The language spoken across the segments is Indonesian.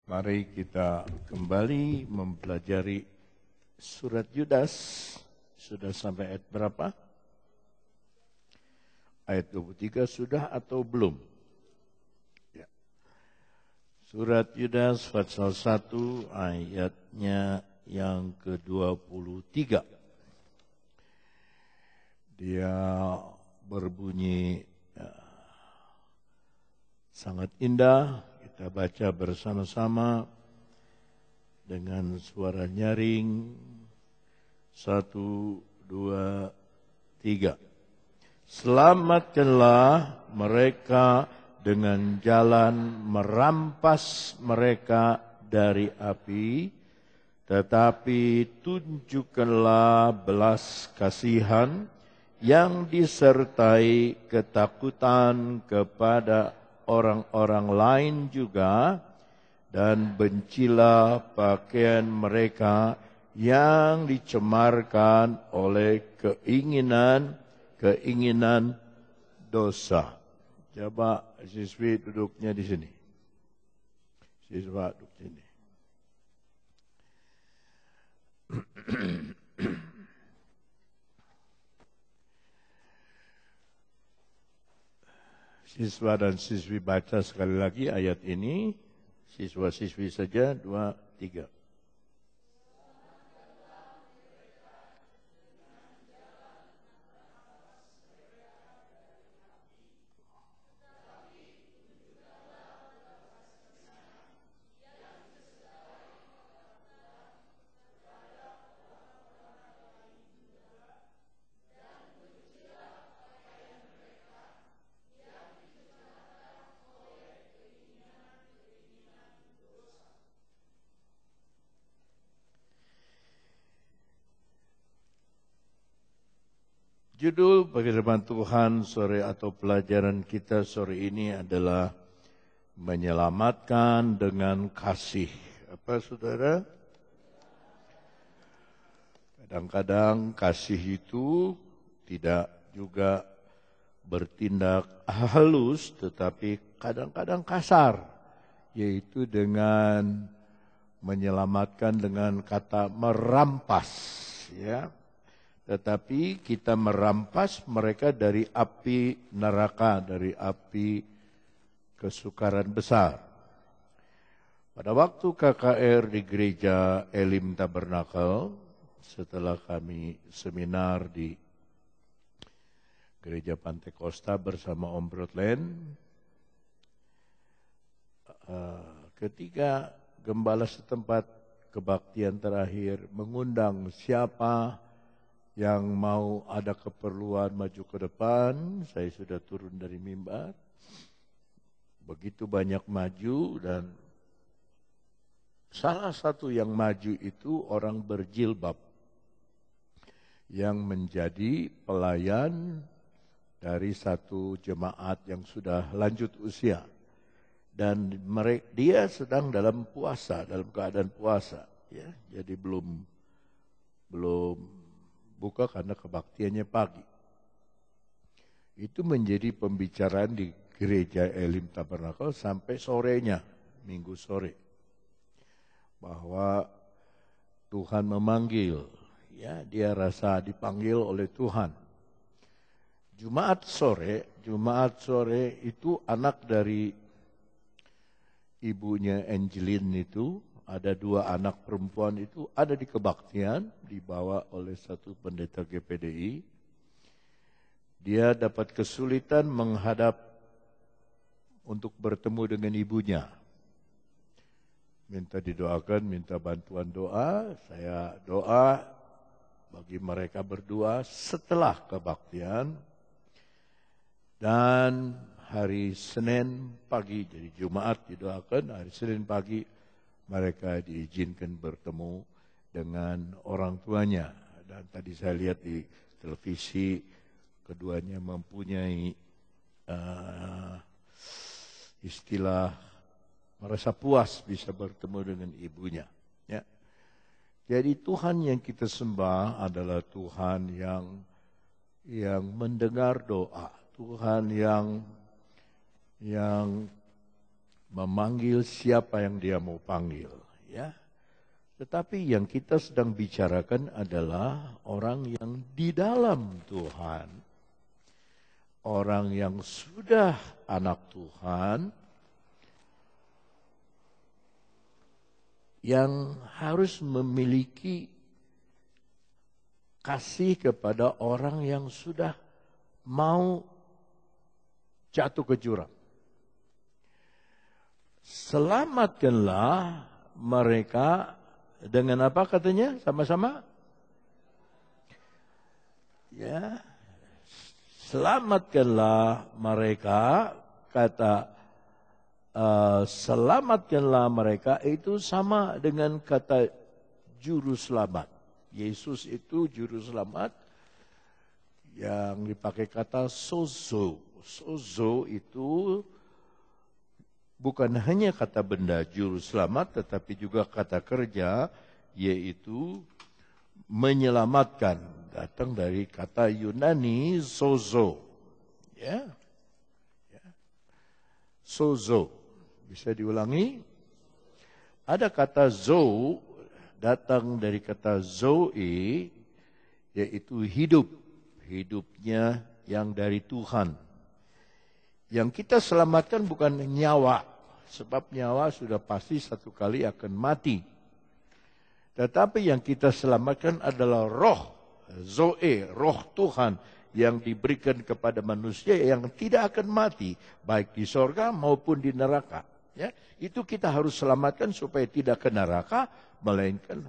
Mari kita kembali mempelajari surat Yudas. Sudah sampai ayat berapa? Ayat 23 sudah atau belum? Ya. Surat Yudas pasal 1 ayatnya yang ke-23. Dia berbunyi sangat indah. Kita baca bersama-sama dengan suara nyaring. 1, 2, 3. Selamatkanlah mereka dengan jalan merampas mereka dari api, tetapi tunjukkanlah belas kasihan yang disertai ketakutan kepada orang-orang lain juga, dan bencilah pakaian mereka yang dicemarkan oleh keinginan dosa. Coba siswi duduknya di sini. Siswa duduk sini. Siswa dan siswi baca sekali lagi ayat ini. Siswa-siswi saja, 2, 3. Judul firman Tuhan sore atau pelajaran kita sore ini adalah menyelamatkan dengan kasih. Apa saudara? Kadang-kadang kasih itu tidak juga bertindak halus, tetapi kadang-kadang kasar, yaitu dengan menyelamatkan dengan kata merampas, ya. Tetapi kita merampas mereka dari api neraka, dari api kesukaran besar. Pada waktu KKR di gereja Elim Tabernakel, setelah kami seminar di gereja Pantai Costa bersama Om Brotlen, ketika gembala setempat kebaktian terakhir mengundang siapa yang mau ada keperluan maju ke depan, saya sudah turun dari mimbar. Begitu banyak maju, dan salah satu yang maju itu orang berjilbab yang menjadi pelayan dari satu jemaat yang sudah lanjut usia. Dan dia sedang dalam puasa, dalam keadaan puasa, ya. Jadi belum buka karena kebaktiannya pagi. Itu menjadi pembicaraan di gereja Elim Tabernakel sampai sorenya, Minggu sore. Bahwa Tuhan memanggil, ya, dia rasa dipanggil oleh Tuhan. Jumat sore itu anak dari ibunya Angelin itu, ada 2 anak perempuan itu ada di kebaktian, dibawa oleh satu pendeta GPDI. Dia dapat kesulitan menghadap untuk bertemu dengan ibunya. Minta didoakan, minta bantuan doa. Saya doa bagi mereka berdua setelah kebaktian. Dan hari Senin pagi, jadi Jumat didoakan, hari Senin pagi mereka diizinkan bertemu dengan orang tuanya. Dan tadi saya lihat di televisi, keduanya mempunyai istilah merasa puas bisa bertemu dengan ibunya. Ya. Jadi Tuhan yang kita sembah adalah Tuhan yang mendengar doa. Tuhan yang memanggil siapa yang dia mau panggil, ya. Tetapi yang kita sedang bicarakan adalah orang yang di dalam Tuhan. Orang yang sudah anak Tuhan, yang harus memiliki kasih kepada orang yang sudah mau jatuh ke jurang. Selamatkanlah mereka dengan apa katanya? Sama-sama? Ya. Selamatkanlah mereka, kata selamatkanlah mereka itu sama dengan kata juru selamat. Yesus itu juru selamat yang dipakai kata sozo. Sozo itu bukan hanya kata benda juru selamat, tetapi juga kata kerja, yaitu menyelamatkan. Datang dari kata Yunani sozo. Ya. Sozo. Bisa diulangi? Ada kata zo, datang dari kata zoe, yaitu hidup. Hidupnya yang dari Tuhan. Yang kita selamatkan bukan nyawa, sebab nyawa sudah pasti satu kali akan mati. Tetapi yang kita selamatkan adalah roh, zoe, roh Tuhan yang diberikan kepada manusia yang tidak akan mati, baik di sorga maupun di neraka. Ya, itu kita harus selamatkan supaya tidak ke neraka, melainkan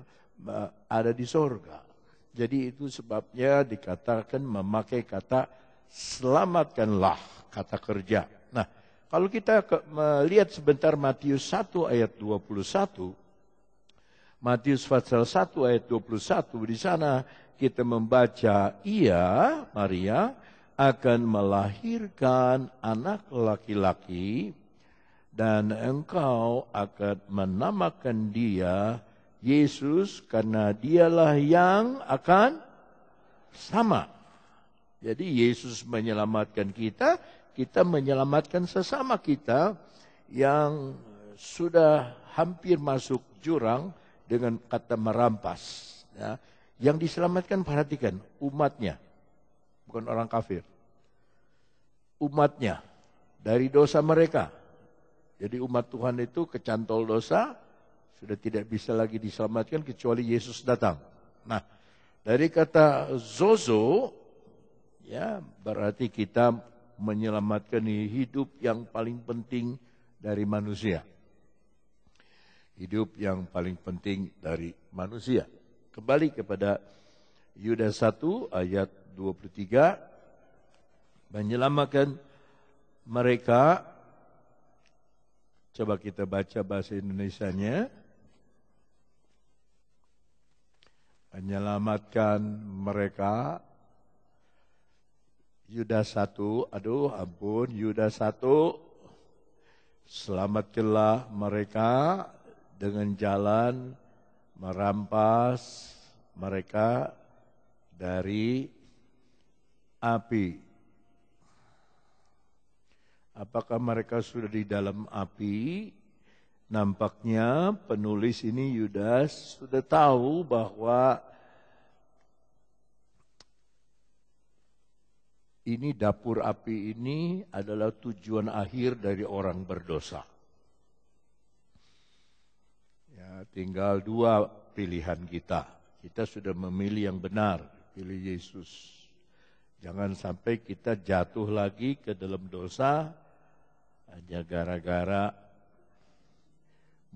ada di sorga. Jadi itu sebabnya dikatakan memakai kata selamatkanlah, kata kerja. Nah, kalau kita melihat sebentar Matius 1 ayat 21, Matius pasal 1 ayat 21, di sana kita membaca, Maria akan melahirkan anak laki-laki dan engkau akan menamakan dia Yesus karena dialah yang akan sama. Jadi Yesus menyelamatkan kita, kita menyelamatkan sesama kita yang sudah hampir masuk jurang dengan kata merampas. Ya. Yang diselamatkan, perhatikan, umatnya, bukan orang kafir. Umatnya, dari dosa mereka. Jadi umat Tuhan itu kecantol dosa, sudah tidak bisa lagi diselamatkan kecuali Yesus datang. Nah, dari kata zozo, ya berarti kita menyelamatkan hidup yang paling penting dari manusia. Hidup yang paling penting dari manusia. Kembali kepada Yudas 1 ayat 23, menyelamatkan mereka. Coba kita baca bahasa Indonesianya. Menyelamatkan mereka. Yudas 1, Yudas 1, selamatkanlah mereka dengan jalan merampas mereka dari api. Apakah mereka sudah di dalam api? Nampaknya penulis ini Yudas sudah tahu bahwa ini dapur api ini adalah tujuan akhir dari orang berdosa. Ya, tinggal dua pilihan kita. Kita sudah memilih yang benar, pilih Yesus. Jangan sampai kita jatuh lagi ke dalam dosa hanya gara-gara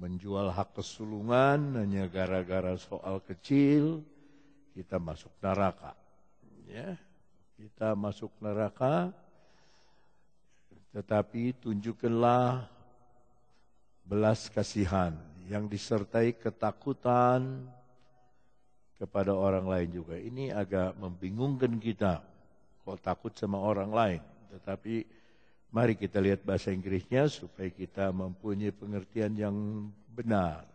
menjual hak kesulungan, hanya gara-gara soal kecil, kita masuk neraka. Ya, kita masuk neraka, tetapi tunjukkanlah belas kasihan yang disertai ketakutan kepada orang lain juga. Ini agak membingungkan kita kalau takut sama orang lain. Tetapi mari kita lihat bahasa Inggrisnya supaya kita mempunyai pengertian yang benar.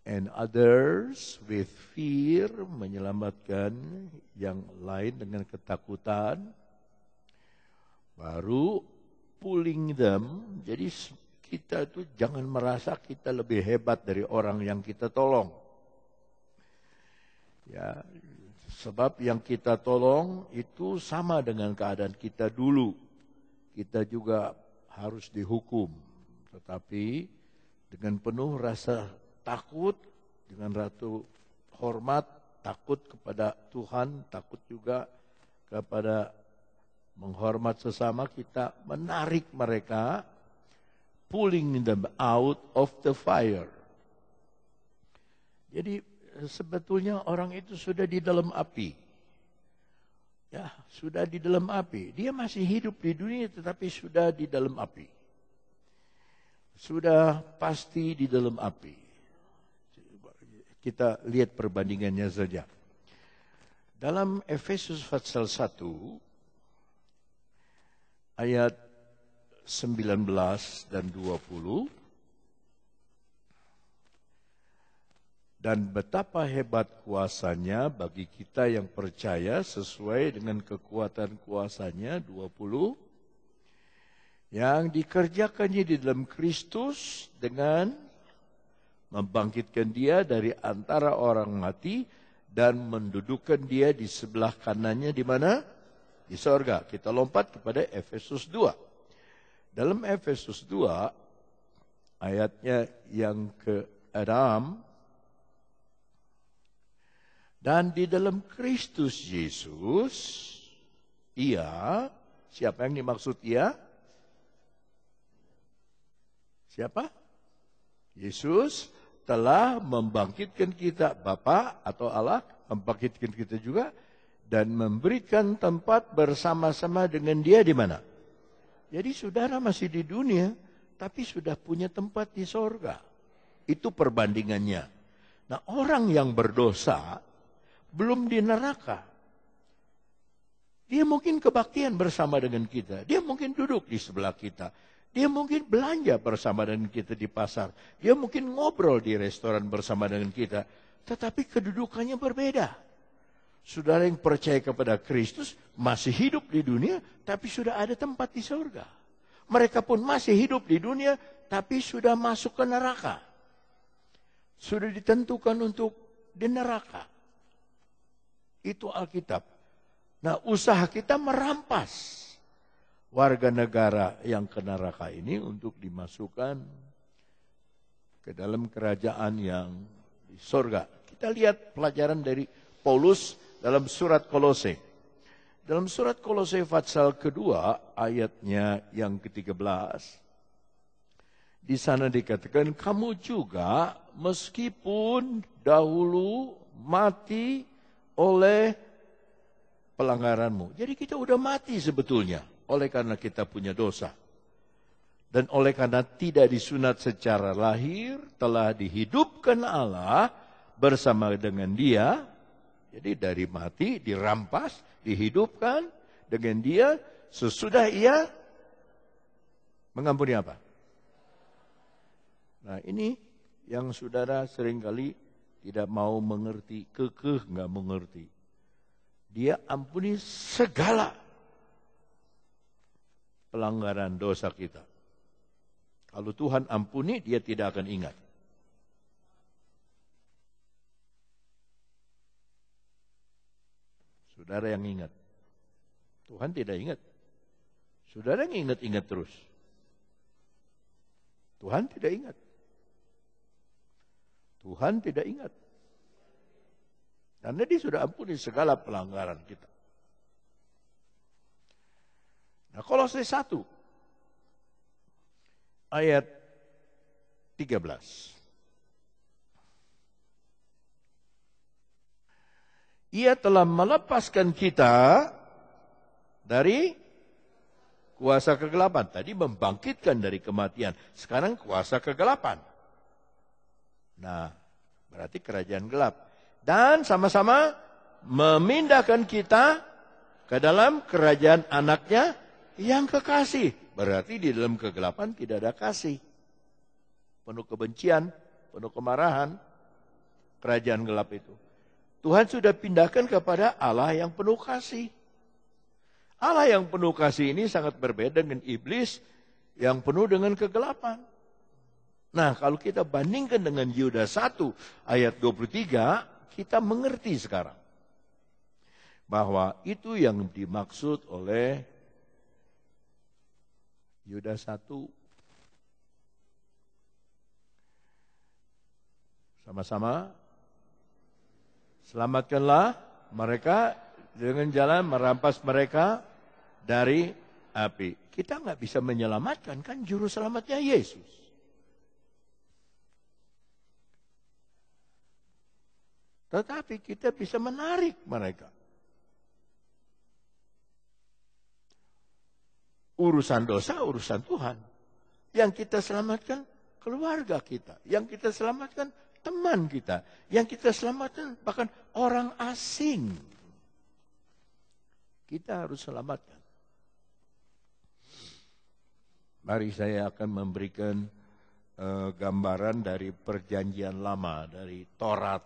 And others with fear, menyelamatkan yang lain dengan ketakutan. Baru pulling them, jadi kita itu jangan merasa kita lebih hebat dari orang yang kita tolong. Ya, sebab yang kita tolong itu sama dengan keadaan kita dulu. Kita juga harus dihukum. Tetapi dengan penuh rasa takut, dengan ratu hormat, takut kepada Tuhan, takut juga kepada menghormat sesama, kita menarik mereka, pulling them out of the fire. Jadi sebetulnya orang itu sudah di dalam api. Ya, sudah di dalam api. Dia masih hidup di dunia tetapi sudah di dalam api. Sudah pasti di dalam api. Kita lihat perbandingannya saja. Dalam Efesus pasal 1 ayat 19 dan 20, dan betapa hebat kuasanya bagi kita yang percaya sesuai dengan kekuatan kuasanya, 20, yang dikerjakannya di dalam Kristus dengan membangkitkan dia dari antara orang mati dan mendudukkan dia di sebelah kanannya di mana? Di sorga. Kita lompat kepada Efesus 2. Dalam Efesus 2, ayatnya yang ke-6, dan di dalam Kristus Yesus, ia, siapa yang dimaksud ia? Siapa? Yesus telah membangkitkan kita, Bapa atau Allah, membangkitkan kita juga, dan memberikan tempat bersama-sama dengan dia di mana? Jadi saudara masih di dunia, tapi sudah punya tempat di sorga. Itu perbandingannya. Nah, orang yang berdosa belum di neraka. Dia mungkin kebaktian bersama dengan kita. Dia mungkin duduk di sebelah kita. Dia mungkin belanja bersama dengan kita di pasar. Dia mungkin ngobrol di restoran bersama dengan kita. Tetapi kedudukannya berbeda. Saudara yang percaya kepada Kristus masih hidup di dunia, tapi sudah ada tempat di surga. Mereka pun masih hidup di dunia, tapi sudah masuk ke neraka. Sudah ditentukan untuk di neraka. Itu Alkitab. Nah, usaha kita merampas warga negara yang ke neraka ini untuk dimasukkan ke dalam kerajaan yang di surga. Kita lihat pelajaran dari Paulus dalam surat Kolose. Dalam surat Kolose pasal kedua ayatnya yang ke-13. Di sana dikatakan, kamu juga meskipun dahulu mati oleh pelanggaranmu. Jadi kita udah mati sebetulnya oleh karena kita punya dosa. Dan oleh karena tidak disunat secara lahir, telah dihidupkan Allah bersama dengan dia. Jadi dari mati, dirampas, dihidupkan dengan dia, sesudah ia mengampuni apa? Nah, ini yang saudara seringkali tidak mau mengerti, kekeh nggak mengerti. Dia ampuni segala pelanggaran dosa kita. Kalau Tuhan ampuni, dia tidak akan ingat. Saudara yang ingat. Tuhan tidak ingat. Saudara yang ingat-ingat terus. Tuhan tidak ingat. Tuhan tidak ingat. Karena dia sudah ampuni segala pelanggaran kita. Nah, Kolose 1 ayat 13. Ia telah melepaskan kita dari kuasa kegelapan. Tadi membangkitkan dari kematian. Sekarang kuasa kegelapan. Nah, berarti kerajaan gelap. Dan sama-sama memindahkan kita ke dalam kerajaan anaknya yang kekasih. Berarti di dalam kegelapan tidak ada kasih. Penuh kebencian, penuh kemarahan. Kerajaan gelap itu. Tuhan sudah pindahkan kepada Allah yang penuh kasih. Allah yang penuh kasih ini sangat berbeda dengan iblis yang penuh dengan kegelapan. Nah, kalau kita bandingkan dengan Yudas 1 ayat 23, kita mengerti sekarang bahwa itu yang dimaksud oleh Yudas 1. Sama-sama, selamatkanlah mereka dengan jalan merampas mereka dari api. Kita nggak bisa menyelamatkan, kan juru selamatnya Yesus. Tetapi kita bisa menarik mereka. Urusan dosa, urusan Tuhan. Yang kita selamatkan keluarga kita. Yang kita selamatkan teman kita. Yang kita selamatkan bahkan orang asing. Kita harus selamatkan. Mari saya akan memberikan gambaran dari perjanjian lama, dari Taurat.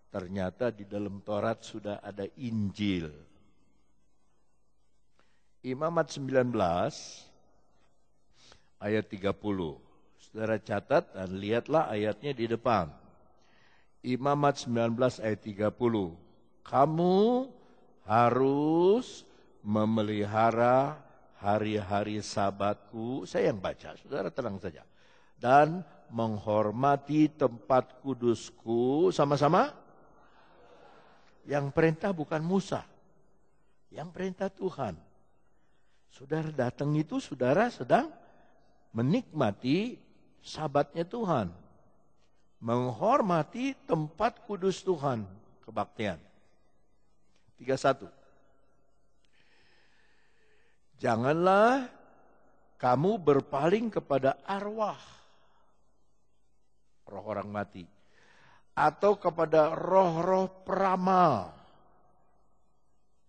Ternyata di dalam Taurat sudah ada Injil. Imamat 19 ayat 30. Saudara catat dan lihatlah ayatnya di depan. Imamat 19 ayat 30. Kamu harus memelihara hari-hari Sabatku. Saya yang baca, saudara tenang saja. Dan menghormati tempat kudusku. Sama-sama. Yang perintah bukan Musa. Yang perintah Tuhan. Saudara datang itu, saudara sedang menikmati Sabatnya Tuhan. Menghormati tempat kudus Tuhan. Kebaktian. 31. Janganlah kamu berpaling kepada arwah. Roh orang mati. Atau kepada roh-roh peramal.